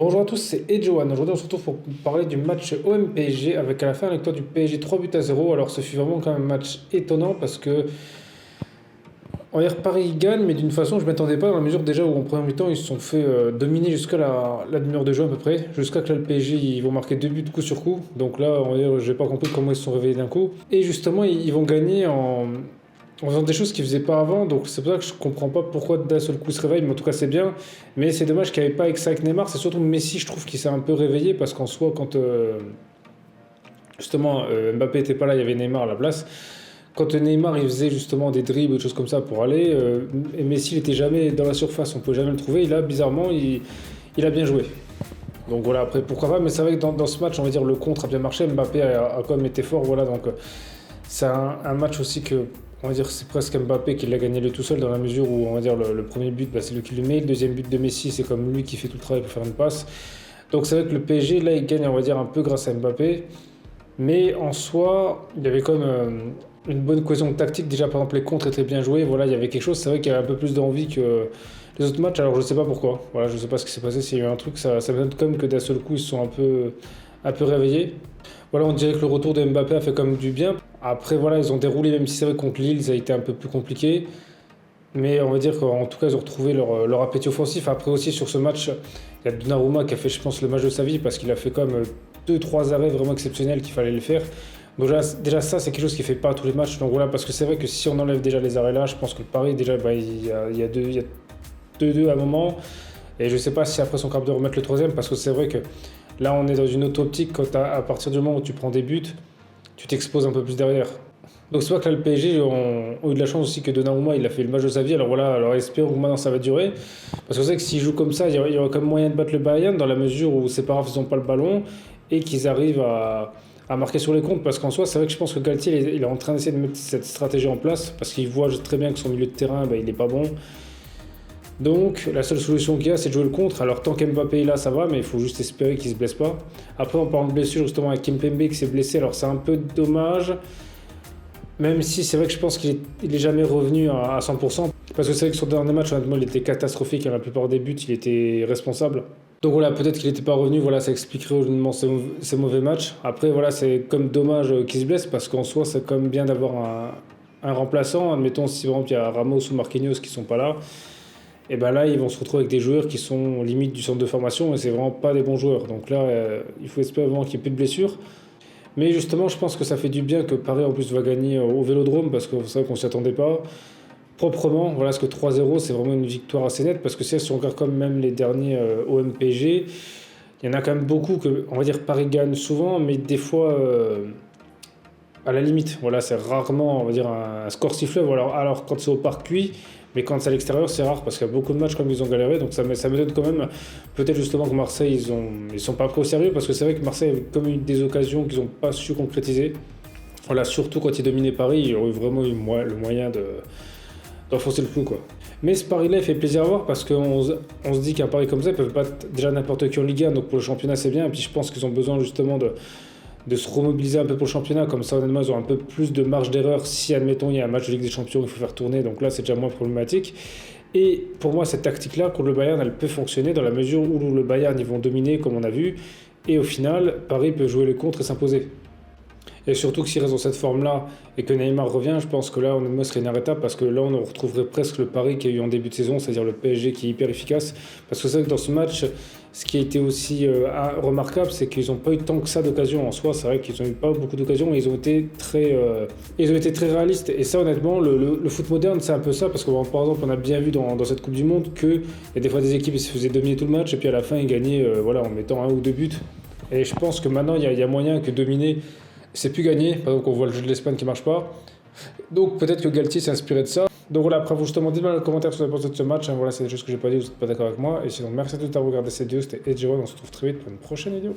Bonjour à tous, c'est Edjoan. Aujourd'hui, on se retrouve pour parler du match OM-PSG avec à la fin la victoire du PSG 3 buts à 0. Alors, ce fut vraiment quand même un match étonnant parce que, on va dire Paris gagne, mais d'une façon, je ne m'attendais pas dans la mesure déjà où en première mi-temps, ils se sont fait dominer jusqu'à la demi-heure de jeu à peu près. Jusqu'à que là, le PSG, ils vont marquer 2 buts coup sur coup. Donc là, on va dire, j'ai pas compris comment ils se sont réveillés d'un coup. Et justement, ils vont gagner en faisant des choses qu'ils faisaient pas avant. Donc c'est pour ça que je comprends pas pourquoi d'un seul coup ils se réveille, mais en tout cas c'est bien. Mais c'est dommage qu'il n'y avait pas avec ça avec Neymar. C'est surtout Messi, je trouve, qui s'est un peu réveillé parce qu'en soi, quand justement Mbappé était pas là, il y avait Neymar à la place. Quand Neymar il faisait justement des dribbles, des choses comme ça pour aller, et Messi il était jamais dans la surface, on peut jamais le trouver. Et là, bizarrement, il a bien joué. Donc voilà, après pourquoi pas, mais c'est vrai que dans ce match, on va dire le contre a bien marché. Mbappé a quand même été fort, voilà. Donc c'est un match aussi que, on va dire, c'est presque Mbappé qui l'a gagné lui tout seul dans la mesure où, on va dire, le premier but, bah, c'est lui qui le met. Le deuxième but de Messi, c'est comme lui qui fait tout le travail pour faire une passe. Donc c'est vrai que le PSG, là, il gagne, on va dire, un peu grâce à Mbappé. Mais en soi, il y avait quand même une bonne cohésion tactique. Déjà, par exemple, les contres étaient bien joués. Voilà, il y avait quelque chose. C'est vrai qu'il y avait un peu plus d'envie que les autres matchs. Alors, je sais pas pourquoi. Voilà, je sais pas ce qui s'est passé. S'il y a eu un truc, ça m'étonne quand même que d'un seul coup, ils se sont un peu réveillés. Voilà, on dirait que le retour de Mbappé a fait comme du bien. Après, voilà, ils ont déroulé, même si c'est vrai contre Lille, ça a été un peu plus compliqué. Mais on va dire qu'en tout cas, ils ont retrouvé leur appétit offensif. Après aussi, sur ce match, il y a Donnarumma qui a fait, je pense, le match de sa vie parce qu'il a fait comme deux trois arrêts vraiment exceptionnels qu'il fallait le faire. Donc déjà ça, c'est quelque chose qui ne fait pas à tous les matchs. Donc voilà, parce que c'est vrai que si on enlève déjà les arrêts là, je pense que le Paris, déjà, bah, il y a 2-2 à un moment. Et je ne sais pas si après son capable de remettre le troisième, parce que c'est vrai que là, on est dans une autre optique. À partir du moment où tu prends des buts, tu t'exposes un peu plus derrière. Donc c'est vrai que là, le PSG ont eu de la chance aussi que Donnarumma, il a fait le match de sa vie. Alors voilà, alors espérons que maintenant ça va durer. Parce que c'est vrai que s'ils jouent comme ça, il y aura quand même moyen de battre le Bayern dans la mesure où c'est pas grave, ils n'ont pas le ballon et qu'ils arrivent à marquer sur les comptes. Parce qu'en soi, c'est vrai que je pense que Galtier, il est en train d'essayer de mettre cette stratégie en place parce qu'il voit très bien que son milieu de terrain, bah, il n'est pas bon. Donc la seule solution qu'il y a, c'est de jouer le contre. Alors tant qu'Mbappé est là, ça va, mais il faut juste espérer qu'il ne se blesse pas. Après, on parle de blessure justement avec Kimpembe qui s'est blessé. Alors c'est un peu dommage. Même si c'est vrai que je pense qu'il est jamais revenu à 100%. Parce que c'est vrai que sur le dernier match, honnêtement, il était catastrophique. À la plupart des buts, il était responsable. Donc voilà, peut-être qu'il n'était pas revenu. Voilà, ça expliquerait honnêtement ces mauvais matchs. Après, voilà, c'est comme dommage qu'il se blesse parce qu'en soi, c'est quand même bien d'avoir un remplaçant. Admettons, si par exemple il y a Ramos ou Marquinhos qui sont pas là, et ben là, ils vont se retrouver avec des joueurs qui sont limite du centre de formation et c'est vraiment pas des bons joueurs. Donc là, il faut espérer vraiment qu'il n'y ait plus de blessures. Mais justement, je pense que ça fait du bien que Paris en plus va gagner au Vélodrome parce que c'est vrai qu'on s'y attendait pas. Proprement, voilà, parce que 3-0, c'est vraiment une victoire assez nette parce que si on regarde quand même les derniers OM-PSG, il y en a quand même beaucoup que, on va dire, Paris gagne souvent, mais des fois à la limite. Voilà, c'est rarement, on va dire, un score sifflé. Alors quand c'est au parc, oui, mais quand c'est à l'extérieur, c'est rare parce qu'il y a beaucoup de matchs comme ils ont galéré. Donc ça me donne quand même, peut-être justement que Marseille, ils sont pas pris au sérieux parce que c'est vrai que Marseille a comme eu des occasions qu'ils n'ont pas su concrétiser. Voilà, surtout quand ils dominaient Paris, ils auraient vraiment eu le moyen d'enfoncer le clou, quoi. Mais ce pari-là, il fait plaisir à voir parce on se dit qu'un pari comme ça, ils peuvent battre déjà n'importe qui en Ligue 1. Donc pour le championnat, c'est bien. Et puis je pense qu'ils ont besoin justement de se remobiliser un peu pour le championnat. Comme ça, honnêtement, ils ont un peu plus de marge d'erreur si, admettons, il y a un match de Ligue des Champions, il faut faire tourner. Donc là, c'est déjà moins problématique. Et pour moi, cette tactique-là, contre le Bayern, elle peut fonctionner dans la mesure où le Bayern, ils vont dominer, comme on a vu. Et au final, Paris peut jouer les contre et s'imposer. Et surtout que s'il reste dans cette forme-là et que Neymar revient, je pense que là, honnêtement, ce serait une arrêtable parce que là, on retrouverait presque le pari qu'il y a eu en début de saison, c'est-à-dire le PSG qui est hyper efficace. Parce que c'est vrai que dans ce match, ce qui a été aussi remarquable, c'est qu'ils n'ont pas eu tant que ça d'occasions en soi. C'est vrai qu'ils n'ont eu pas beaucoup d'occasions et ils ont été très réalistes. Et ça, honnêtement, le foot moderne, c'est un peu ça parce que, bon, par exemple, on a bien vu dans cette Coupe du Monde qu'il y a des fois des équipes qui se faisaient dominer tout le match et puis à la fin, ils gagnaient voilà, en mettant un ou deux buts. Et je pense que maintenant, il y a moyen que dominer c'est plus gagné. Par exemple, on voit le jeu de l'Espagne qui marche pas. Donc peut-être que Galtier s'est inspiré de ça. Donc voilà, après vous justement dites-moi dans les commentaires ce que vous avez pensé de ce match. Hein. Voilà, c'est des choses que j'ai pas dit, vous n'êtes pas d'accord avec moi. Et sinon, merci à tous d'avoir regardé cette vidéo. C'était Edgeron. On se retrouve très vite pour une prochaine vidéo.